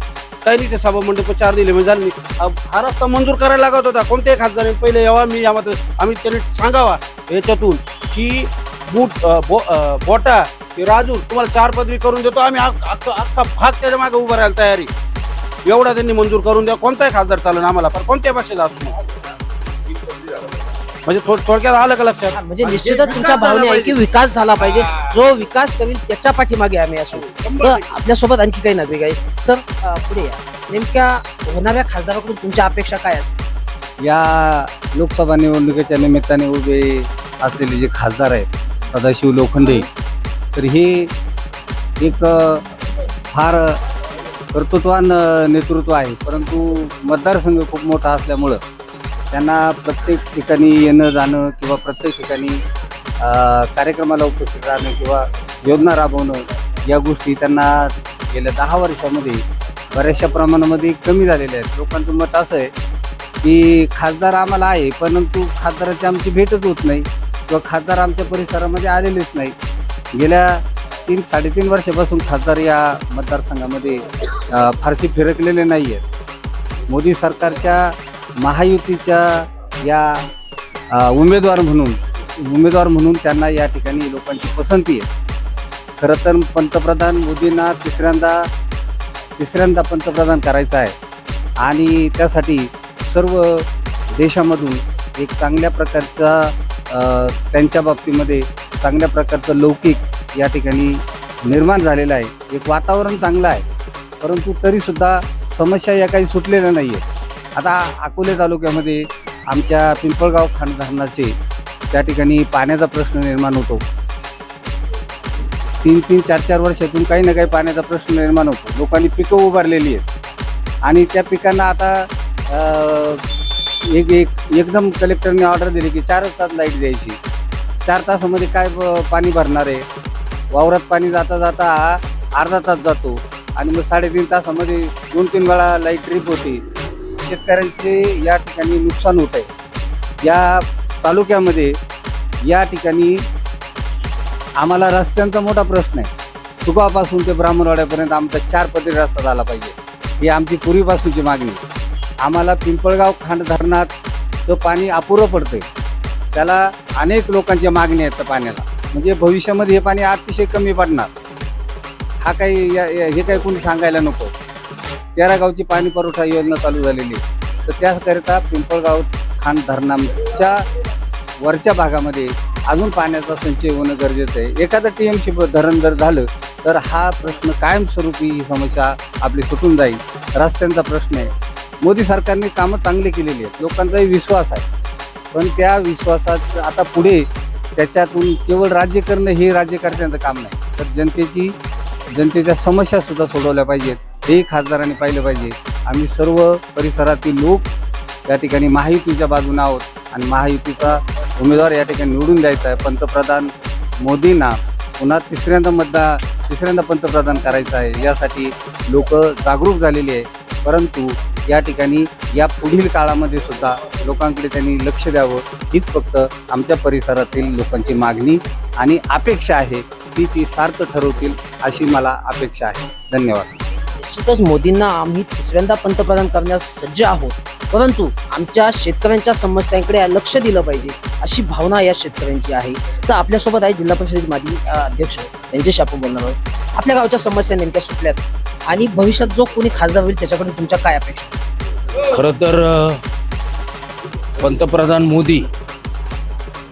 काही नाही. ते सभा मंडप 4 दिले म्हणजे झालं नाही. हा रस्ता मंजूर करायला लागत होता. कोणत्याही खासदाराने पहिले यावा, मी यामध्ये आम्ही त्याने सांगावा याच्यातून की बोटा की राजूर तुम्हाला 4 पदरी करून देतो आम्ही, अख्खा भाग त्याच्या मागे उभं राहायला तयारी. एवढा त्यांनी मंजूर करून द्या. कोणताही खासदार चालेल आम्हाला, पण कोणत्या पक्षाचा असतो म्हणजे थोडक्यात आलं का लक्षात. म्हणजे निश्चितच तुमच्या भावना आहे की विकास झाला पाहिजे, जो विकास करेल त्याच्या पाठीमागे आम्ही असू. तर आपल्यासोबत आणखी काही नागरिक आहे. सर पुढे या. नेमक्या होणाऱ्या खासदाराकडून तुमच्या अपेक्षा काय असेल? या लोकसभा निवडणुकीच्या निमित्ताने उभे असलेले जे खासदार आहेत सदाशिव लोखंडे, तर हे एक फार कर्तृत्वान नेतृत्व आहे, परंतु मतदारसंघ खूप मोठा असल्यामुळं त्यांना प्रत्येक ठिकाणी येणं जाणं किंवा प्रत्येक ठिकाणी कार्यक्रमाला उपस्थित राहणं किंवा योजना राबवणं या गोष्टी त्यांना गेल्या 10 वर्षामध्ये बऱ्याचशा प्रमाणामध्ये कमी झालेल्या आहेत. लोकांचं मत असं आहे की खासदार आम्हाला आहे, परंतु खासदाराची आमची भेटच होत नाही किंवा खासदार आमच्या परिसरामध्ये आलेलेच नाही. गेल्या 3-3.5 वर्षापासून खासदार या मतदारसंघामध्ये फारसे फिरकलेले नाही आहेत. मोदी सरकारच्या महायुतीच्या या उमेदवार म्हणून त्यांना या ठिकाणी लोकांची पसंती आहे. खरं तर पंतप्रधान मोदींना तिसऱ्यांदा पंतप्रधान करायचं आहे आणि त्यासाठी सर्व देशामधून एक चांगल्या प्रकारचा त्यांच्या बाबतीमध्ये चांगल्या प्रकारचं लौकिक या ठिकाणी निर्माण झालेलं आहे. एक वातावरण चांगलं आहे, परंतु तरीसुद्धा समस्या या काही सुटलेल्या नाही आहेत. आता अकोले तालुक्यामध्ये आमच्या पिंपळगाव खांड धरणाचे त्या ठिकाणी पाण्याचा प्रश्न निर्माण होतो. 3-4 वर्षातून काही ना काही पाण्याचा प्रश्न निर्माण होतो. लोकांनी पिकं उभारलेली आहेत आणि त्या पिकांना आता एकदम कलेक्टरने ऑर्डर दिली की 4 तास लाईट द्यायची. 4 तासामध्ये काय पाणी भरणार आहे? वावरात पाणी जाता जाता अर्धा तास जातो आणि मग 3.5 तासामध्ये 2-3 वेळा लाईट ट्रिप होते. शेतकऱ्यांचे या ठिकाणी नुकसान होत आहे. या तालुक्यामध्ये या ठिकाणी आम्हाला रस्त्यांचा मोठा प्रश्न आहे. सुगापासून ते ब्राह्मणवाड्यापर्यंत आमचा 4 पदरी रस्ता झाला पाहिजे, ही आमची पूर्वीपासूनची मागणी. आम्हाला पिंपळगाव खांड धरणाचं पाणी अपुरं पडतं आहे. त्याला अनेक लोकांच्या मागण्या आहेत त्या पाण्याला, म्हणजे भविष्यामध्ये हे पाणी अतिशय कमी पडणार. हा काही हे काही कोणी सांगायला नको. 13 गावची पाणी पुरवठा योजना चालू झालेली आहे, तर त्याकरिता पिंपळगाव खांड धरणाच्या वरच्या भागामध्ये अजून पाण्याचा संचय होणं गरजेचं आहे. एखादं TMC धरण जर झालं तर हा प्रश्न कायमस्वरूपी ही समस्या आपली सुटून जाईल. रस्त्यांचा प्रश्न आहे. मोदी सरकारने कामं चांगली केलेली आहेत, लोकांचाही विश्वास आहे, पण त्या विश्वासात आता पुढे त्याच्यातून केवळ राज्य करणं हे राज्यकर्त्यांचं काम नाही, तर जनतेच्या समस्यासुद्धा सोडवल्या पाहिजेत. हे खासदारांनी पाहिलं पाहिजे. आम्ही सर्व परिसरातील लोक या ठिकाणी महायुतीच्या बाजूने आहोत आणि महायुतीचा उमेदवार या ठिकाणी निवडून द्यायचा आहे. पंतप्रधान मोदींना पुन्हा तिसऱ्यांदा पंतप्रधान करायचं आहे, यासाठी लोक जागरूक झालेली आहे. परंतु या ठिकाणी या पुढील काळामध्ये सुद्धा लोकांकडे त्यांनी लक्ष द्यावं, हीच फक्त आमच्या परिसरातील लोकांची मागणी आणि अपेक्षा आहे. ती सार्थ ठरवतील अशी मला अपेक्षा आहे. धन्यवाद. निश्चितच मोदींना आम्ही 3ऱ्यांदा पंतप्रधान करण्यास सज्ज आहोत, परंतु आमच्या शेतकऱ्यांच्या समस्यांकडे लक्ष दिलं पाहिजे अशी भावना या शेतकऱ्यांची आहे. तर आपल्यासोबत आहे जिल्हा परिषदेचे माजी अध्यक्ष, यांच्याशी आपण बोलणार आहोत. आपल्या गावच्या समस्या नेमक्या सुटल्यात आणि भविष्यात जो कोणी खासदार होईल त्याच्याकडून तुमच्या काय अपेक्षा? खरं तर पंतप्रधान मोदी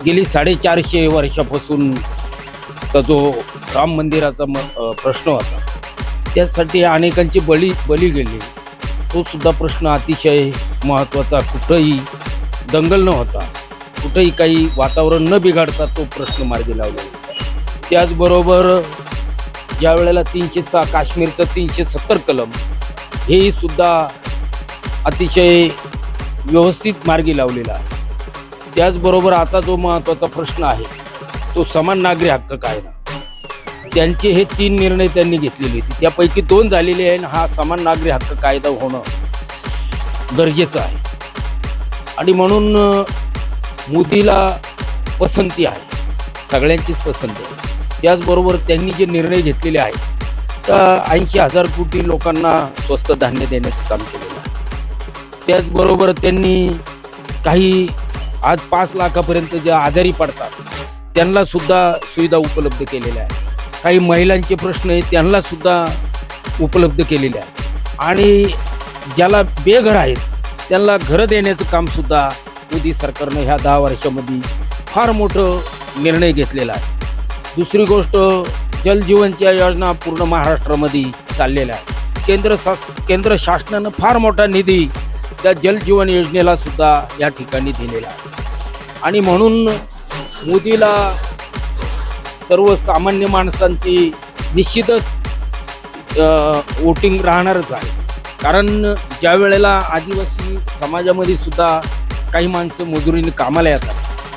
गेली 450 वर्षापासूनचा जो राम मंदिराचा प्रश्न होता, त्यासाठी अनेकांची बली गेली. तो सुद्धा प्रश्न अतिशय महत्त्वाचा, कुठंही दंगल न होता, कुठंही काही वातावरण न बिघडता तो प्रश्न मार्गी लावला. त्याचबरोबर ज्या वेळेला 306 काश्मीरचं 370 कलम हेही सुद्धा अतिशय व्यवस्थित मार्गी लावलेला आहे. त्याचबरोबर आता जो महत्त्वाचा प्रश्न आहे तो समान नागरी हक्क कायदा, त्यांचे हे 3 निर्णय त्यांनी घेतलेले होते, त्यापैकी 2 झालेले आहे. हा समान नागरी हक्क कायदा होणं गरजेचं आहे आणि म्हणून मोदीला पसंती आहे, सगळ्यांचीच पसंती आहे. त्याचबरोबर त्यांनी जे निर्णय घेतलेले आहेत तर 80,000 कोटी लोकांना स्वस्त धान्य देण्याचं काम केलेलं आहे. त्याचबरोबर त्यांनी काही आज 5 लाखापर्यंत जे आजारी पडतात त्यांना सुद्धा सुविधा उपलब्ध केलेल्या आहेत. काही महिलांचे प्रश्न आहेत त्यांना सुद्धा उपलब्ध केलेले आहेत. आणि ज्याला बेघर आहेत त्यांना घरं देण्याचं कामसुद्धा मोदी सरकारनं ह्या 10 वर्षामध्ये फार मोठं निर्णय घेतलेला आहे. दुसरी गोष्ट, जलजीवनच्या योजना पूर्ण महाराष्ट्रामध्ये चाललेल्या आहे. केंद्र शासनानं फार मोठा निधी त्या जलजीवन योजनेला सुद्धा या ठिकाणी दिलेला आहे. आणि म्हणून मोदीला सर्वसामान्य माणसांची निश्चितच वोटिंग राहणारच आहे. कारण ज्या वेळेला आदिवासी समाजामध्ये सुद्धा काही माणसं मजुरीने कामाला येतात,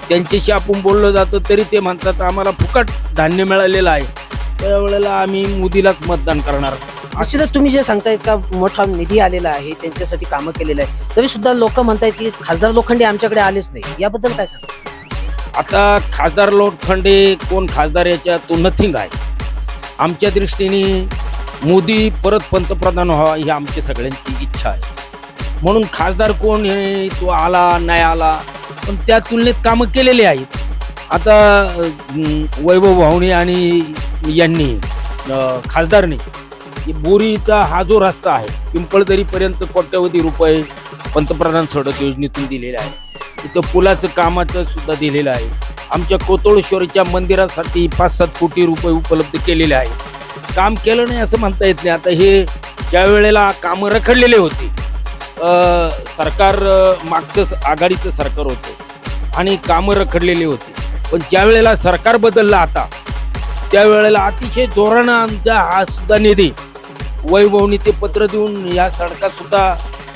त्यांच्याशी आपण बोललं जातं तरी ते म्हणतात आम्हाला फुकट धान्य मिळालेलं आहे, त्यावेळेला आम्ही मोदीलाच मतदान करणार. निश्चितच तुम्ही जे सांगतायत का मोठा निधी आलेला आहे, त्यांच्यासाठी कामं केलेलं आहे, तरी सुद्धा लोक म्हणतायत की खासदार लोखंडे आमच्याकडे आलेच नाही, याबद्दल काय सांगता? आता खासदार लोखंडे कोण खासदार याच्या तो नथिंग आहे. आमच्या दृष्टीने मोदी परत पंतप्रधान व्हावा ही आमची सगळ्यांची इच्छा आहे. म्हणून खासदार कोण हे तो आला नाही आला, पण त्या तुलनेत कामं केलेली आहेत. आता वैभव भावणे आणि यांनी खासदारने बोरीचा हा जो रस्ता आहे पिंपळदरीपर्यंत कोट्यवधी रुपये पंतप्रधान सडक योजनेतून दिलेले आहे. इथं पुलाचं कामाचं सुद्धा दिलेलं आहे. आमच्या कोतळेश्वरच्या मंदिरासाठी 5-7 कोटी रुपये उपलब्ध केलेले आहे. काम केलं नाही असं म्हणता येत नाही. आता हे ज्या वेळेला कामं रखडलेले होते, सरकार मागचं आघाडीचं सरकार होतं आणि कामं रखडलेली होती, पण ज्या वेळेला सरकार बदललं आता त्यावेळेला अतिशय जोरानं आमचा हा सुद्धा निधी वैभवनी ते पत्र देऊन या सडका सुद्धा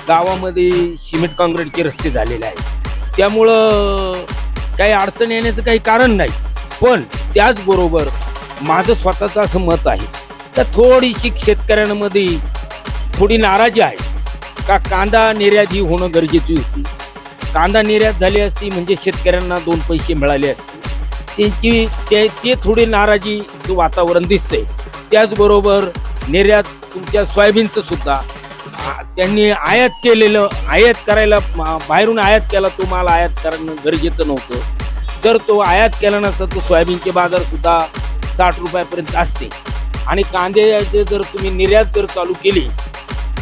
गावामध्ये सिमेंट काँक्रीटचे रस्ते झालेले आहेत. त्यामुळं काही अडचण येण्याचं काही कारण नाही. पण त्याचबरोबर माझं स्वतःचं असं मत आहे तर थोडीशी शेतकऱ्यांमध्ये थोडी नाराजी आहे का कांदा निर्यात ही होणं गरजेची होती. कांदा निर्यात झाली असती म्हणजे शेतकऱ्यांना 2 पैसे मिळाले असते. ते थोडी नाराजी वातावरण दिसते. त्याचबरोबर निर्यात तुमच्या सोयाबीनचं सुद्धा त्यांनी आयात करायला बाहेरून आयात केला, तो माल आयात करणं गरजेचं नव्हतं. जर तो आयात केला नसता तर सोयाबीनचे बाजार सुद्धा 60 रुपयापर्यंत असते. आणि कांद्याचे जर तुम्ही निर्यात जर चालू केली,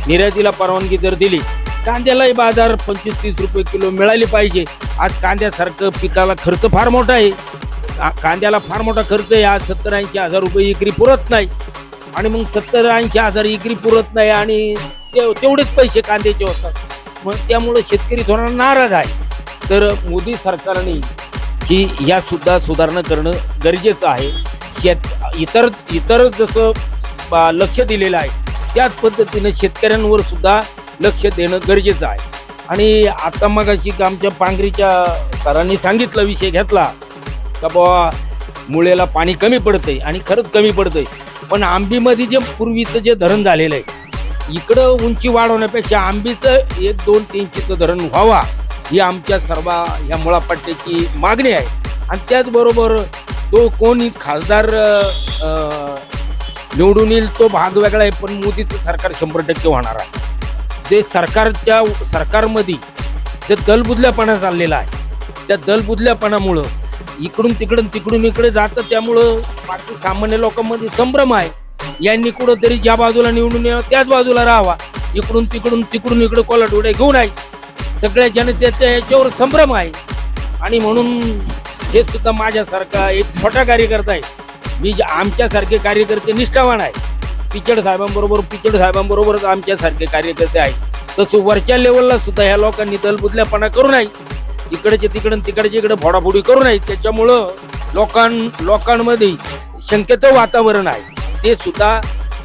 निर्यातीला परवानगी जर दिली, कांद्यालाही बाजार 25-30 रुपये किलो मिळाले पाहिजे. आज कांद्यासारखं पिकाला खर्च फार मोठा आहे, कांद्याला फार मोठा खर्च आहे. आज 70-80 हजार रुपये एकरी पुरत नाही. आणि मग 70-80 हजार एकरी पुरत नाही आणि तेवढेच पैसे कांद्याचे होतात. मग त्यामुळे शेतकरी थोडा नाराज आहे. तर मोदी सरकारने ही या सुद्धा सुधारणा करणं गरजेचं आहे. इतर जसं लक्ष दिलेलं आहे त्याच पद्धतीनं शेतकऱ्यांवर सुद्धा लक्ष देणं गरजेचं आहे. आणि आता मगाशी आमच्या पांगरीच्या सरांनी सांगितलं, विषय घेतला का बाबा मुळेला पाणी कमी पडतंय आणि खरंच कमी पडतंय. पण आंबीमध्ये जे पूर्वीचं जे धरण झालेलं आहे इकडं उंची वाढवण्यापेक्षा आंबीचं 1-2-3 धरण व्हावा ही आमच्या सर्व ह्या मुळापट्ट्याची मागणी आहे. आणि त्याचबरोबर तो कोणी खासदार निवडून येईल तो भाग वेगळा आहे, पण मोदीचं सरकार 100% होणार आहे. जे सरकारमध्ये जे दलबुदल्यापणा चाललेला आहे त्या दलबुदल्यापणामुळं इकडून इकडे जातं. त्यामुळं बाकी सामान्य लोकांमध्ये संभ्रम आहे, यांनी कुठंतरी ज्या बाजूला निवडून यावं त्याच बाजूला राहावा. इकडून इकडे कोलाटोड्या घेऊन आहे. सगळ्या जनतेच्या याच्यावर संभ्रम आहे. आणि म्हणून हे सुद्धा माझ्यासारखा एक छोटा कार्यकर्ता आहे. मी आमच्यासारखे कार्यकर्ते निष्ठावान आहे. पिचड साहेबांबरोबरच आमच्यासारखे कार्यकर्ते आहेत. तसं वरच्या लेवलला सुद्धा ह्या लोकांनी दलबुदल्यापणा करू नये, तिकडे फोडाफोडी करू नये. त्याच्यामुळं लोकांमध्ये शंकेचं वातावरण आहे, ते सुद्धा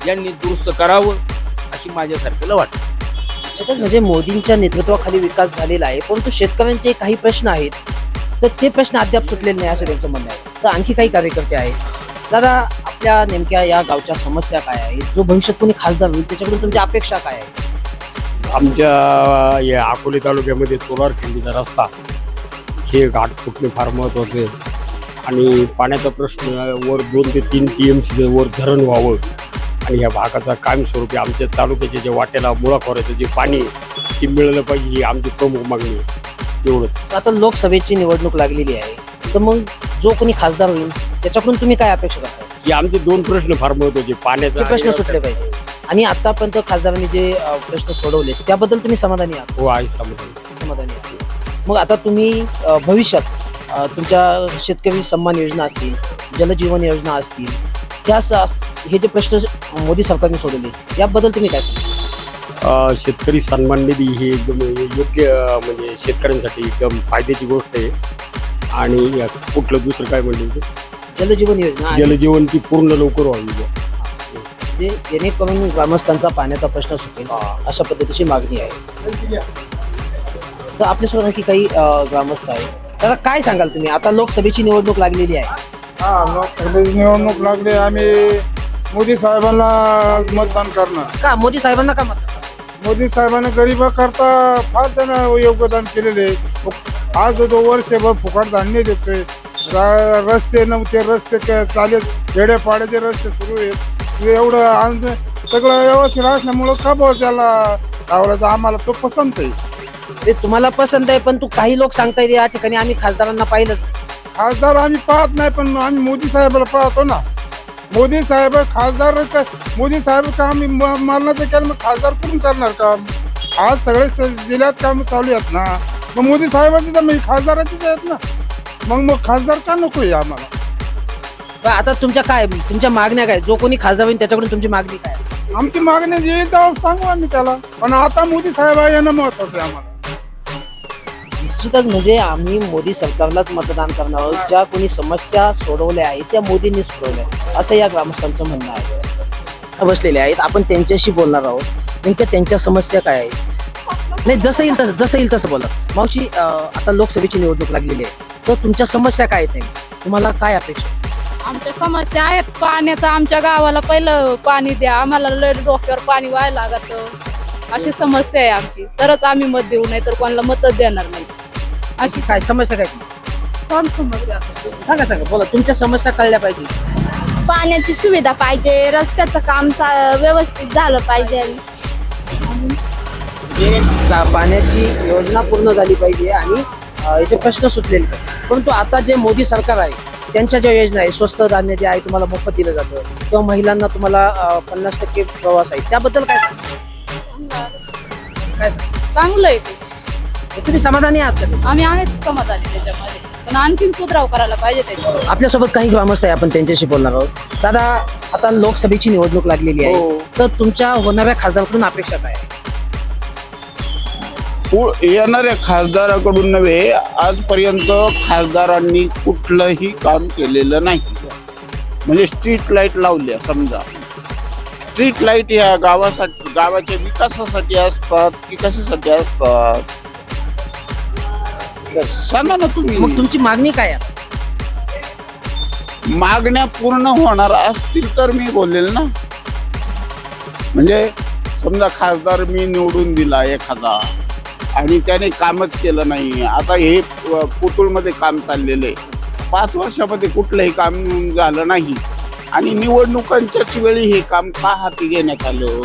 यांनी दुरुस्त करावं अशी माझ्यासारख्याला वाटतं. म्हणजे मोदींच्या नेतृत्वाखाली विकास झालेला आहे, परंतु शेतकऱ्यांचे काही प्रश्न आहेत तर ते प्रश्न अद्याप सुटलेले नाही असं त्यांचं म्हणणं आहे. तर आणखी काही कार्यकर्ते आहेत. दादा, आपल्या नेमक्या या गावच्या समस्या काय आहेत, जो भविष्यात कोणी खासदार होईल त्याच्याकडून तुमच्या अपेक्षा काय आहेत? आमच्या या अकोले तालुक्यामध्ये तोलारखिंडीचा रस्ता हे घाट फुटणे फार महत्त्वाचं आहे आणि पाण्याचा प्रश्न वर 2 ते 3 TMC वर धरण व्हावं आणि ह्या भागाचा कायमस्वरूपी आमच्या तालुक्याच्या जे वाट्याला मुळा खोऱ्याचं जे पाणी आहे ते मिळालं पाहिजे ही आमची प्रमुख मागणी आहे. एवढंच. आता लोकसभेची निवडणूक लागलेली आहे, तर मग जो कोणी खासदार होईल त्याच्याकडून तुम्ही काय अपेक्षा करता? हे आमचे 2 प्रश्न फार महत्त्वाचे, पाण्याचा ते प्रश्न सुटले पाहिजे आणि आतापर्यंत खासदारांनी जे प्रश्न सोडवले त्याबद्दल तुम्ही समाधानी आहात? हो आहे समाधानी आहे. मग आता तुम्ही भविष्यात तुमच्या शेतकरी सन्मान योजना असतील, जलजीवन योजना असतील, हे जे प्रश्न मोदी सरकारने सोडवले याबद्दल तुम्ही काय सांगा? शेतकरी सन्मान निधी ही एकदम योग्य म्हणजे शेतकऱ्यांसाठी एकदम फायद्याची गोष्ट आहे आणि कुठलं दुसरं काय म्हणलं जलजीवन योजना जलजीवन ती पूर्ण लवकर व्हावी जे जेणेकरून ग्रामस्थांचा पाण्याचा प्रश्न सुटेल अशा पद्धतीची मागणी आहे. तर आपल्यासोबत आणखी काही ग्रामस्थ आहे. त्याला काय सांगाल तुम्ही? आता लोकसभेची निवडणूक लागलेली आहे. लोकसभेची निवडणूक लागली, आम्ही मोदी साहेबांना मतदान करणार. का मोदी साहेबांना का मत? मोदी साहेबांनी गरिबाकरता फार त्यानं योगदान केलेले आहे. आज तो वर्षभर फुकट धान्य देतोय, रस्ते नव्हते, रस्ते चालेल खेडेपाड्याचे रस्ते सुरू आहेत. एवढं सगळं व्यवस्थित असल्यामुळं का भाऊ त्याला आवडायचं, आम्हाला तो पसंत आहे. ते तुम्हाला पसंत आहे, पण काही लोक सांगतायत या ठिकाणी आम्ही खासदारांना पाहिलंच. खासदार आम्ही पाहत नाही, पण आम्ही मोदी साहेबाला पाहतो ना. मोदी साहेब खासदार मोदी साहेब काम मरणाचं केलं, मग खासदार करून करणार काम? आज सगळे जिल्ह्यात काम चालू आहेत ना, मग मोदी साहेबाचीच मी खासदाराचीच आहेत ना, मग खासदार का नको आहे आम्हाला? आता तुमच्या मागण्या काय? जो कोणी खासदार होईल त्याच्याकडून तुमची मागणी काय? आमची मागणी जे येईल तेव्हा सांगू आम्ही त्याला, पण आता मोदी साहेब येणं महत्वाचं आहे आम्हाला. निश्चितच म्हणजे आम्ही मोदी सरकारलाच मतदान करणार आहोत. ज्या कोणी समस्या सोडवल्या आहेत त्या मोदींनी सोडवल्या असं या ग्रामस्थांचं म्हणणं आहे. बसलेले आहेत, आपण त्यांच्याशी बोलणार आहोत. नेमक्या त्यांच्या समस्या काय आहेत? नाही, जसं येईल तसं बोला. मावशी, आता लोकसभेची निवडणूक लागलेली आहे, तर तुमच्या समस्या काय आहेत? तुम्हाला काय अपेक्षा? आमच्या समस्या आहेत पाण्याचा. आमच्या गावाला पहिलं पाणी द्या, आम्हाला लय डोक्यावर पाणी व्हायला लागतं. अशी समस्या आहे आमची, तरच आम्ही मत देऊ, नाही तर कोणाला मतच देणार नाही. अशी काय समस्या काय? समस्या सांगा बोला. तुमच्या समस्या कळल्या पाहिजे. पाण्याची सुविधा पाहिजे, रस्त्याचं काम व्यवस्थित झालं पाहिजे, पाण्याची योजना पूर्ण झाली पाहिजे आणि याचे प्रश्न सुटलेले पाहिजे. परंतु आता जे मोदी सरकार आहे त्यांच्या ज्या योजना आहे, स्वस्त धान्य जे आहे तुम्हाला मोफत दिलं जातं किंवा महिलांना तुम्हाला 50% प्रवास आहे, त्याबद्दल काय चांगलं आहे ते. तुम्ही समाधानी आहात का? आम्ही आहेत समाधानी त्याच्यामध्ये, पण आणखीन सुधाराव करायला पाहिजे त्याच्यावर. आपल्यासोबत काही ग्रामस्थ आहे, आपण त्यांच्याशी बोलणार आहोत. दादा, आता लोकसभेची निवडणूक लागलेली आहे, तर तुमच्या होणाऱ्या खासदाराकडून अपेक्षा काय आहे? येणाऱ्या खासदाराकडून नव्हे, आजपर्यंत खासदारांनी कुठलंही काम केलेलं नाही. म्हणजे स्ट्रीट लाईट लावल्या, समजा स्ट्रीट लाईट ह्या गावाच्या विकासासाठी असतात की कशासाठी असतात सांगा ना तुम्ही. मग तुमची मागणी काय आहे? मागण्या पूर्ण होणार असतील तर मी बोलेल ना. म्हणजे समजा खासदार मी निवडून दिला एखादा आणि त्याने कामच केलं नाही. आता हे कोतुळमध्ये काम चाललेलं आहे, 5 वर्षामध्ये कुठलंही काम झालं नाही आणि निवडणुकांच्याच वेळी हे काम का हाती घेण्यात आलं?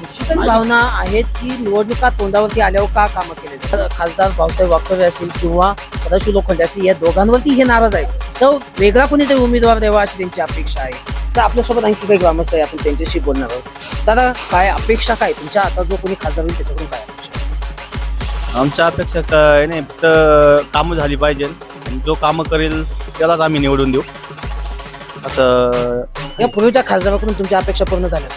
निश्चितच भावना आहेत की निवडणुका तोंडावरती आल्यावर का कामं केले. खासदार भाऊसाहेब वाकचौरे असतील किंवा सदाशिव लोखंडे असतील, या दोघांवरती हे नाराज आहे, तर वेगळा कोणीतरी उमेदवार द्यावा अशी त्यांची अपेक्षा आहे. तर आपल्यासोबत आणखी काही ग्रामस्थ आहे, आपण त्यांच्याशी बोलणार आहोत. दादा, काय अपेक्षा काय तुमच्या? आता जो कोणी खासदार होईल त्याच्याकडून काय अपेक्षा? आमच्या अपेक्षा काय नाही, फक्त कामं झाली पाहिजे आणि जो कामं करेल त्यालाच आम्ही निवडून देऊ असं. या पूर्वीच्या खासदाराकडून तुमच्या अपेक्षा पूर्ण झाल्या?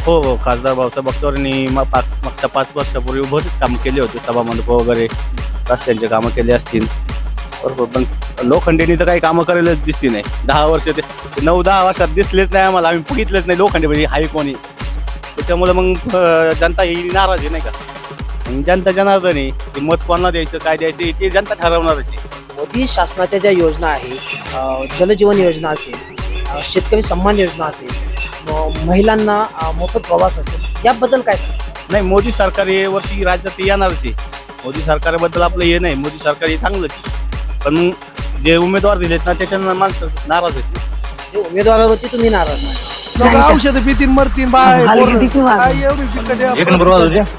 हो, खासदार भाऊसाहेब वाकचौरेंनी मागच्या 5 वर्षापूर्वी बरेच कामं केले होते, सभामंडप वगैरे रस्त्यांचे कामं केले असतील बरोबर. पण लोखंडेंनी तर काही कामं करायलाच दिसती नाही. 10 वर्ष ते 9-10 वर्षात दिसलेच नाही आम्हाला, आम्ही बघितलेच नाही लोखंडे म्हणजे हाय कोणी. त्याच्यामुळे मग जनता ही नाराज आहे नाही का. जनता जनार्दनी ते मत कोणाला द्यायचं, काय द्यायचं ते जनता ठरवणारच आहे. मोदी शासनाच्या ज्या योजना आहेत, जलजीवन योजना असेल, शेतकरी सन्मान योजना असेल, महिलांना मोफत प्रवास असेल, याबद्दल काय सांगा? नाही, मोदी सरकार वरती राज्यात येणारच आहे. मोदी सरकारबद्दल आपलं हे नाही, मोदी सरकार हे चांगलंच आहे. पण मग जे उमेदवार दिलेत ना त्याच्यानं माणसं नाराज आहेत. हे उमेदवारावरती तुम्ही नाराज नाही. औषध पितीन मरतीन बाय एवढी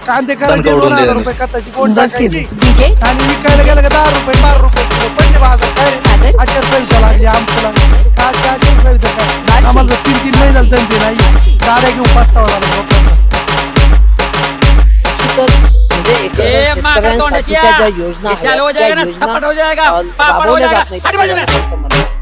कांदे करायचे 2000 रुपये खताची कोण टाकायची आणि विकायला गेलं का 10 रुपये 12 रुपये किलो. पहिले बाजार काय आचारसंहिता लागली आमच्याला काय आचारसंहिता काय आम्हाला 3 महिन्याला धंदे नाही, गाड्या घेऊन पस्तावा झाला लोकांना. म्हणजे शेतकऱ्यांसाठीच्या ज्या योजना आहेत त्या योजना राबवल्या जात नाहीत.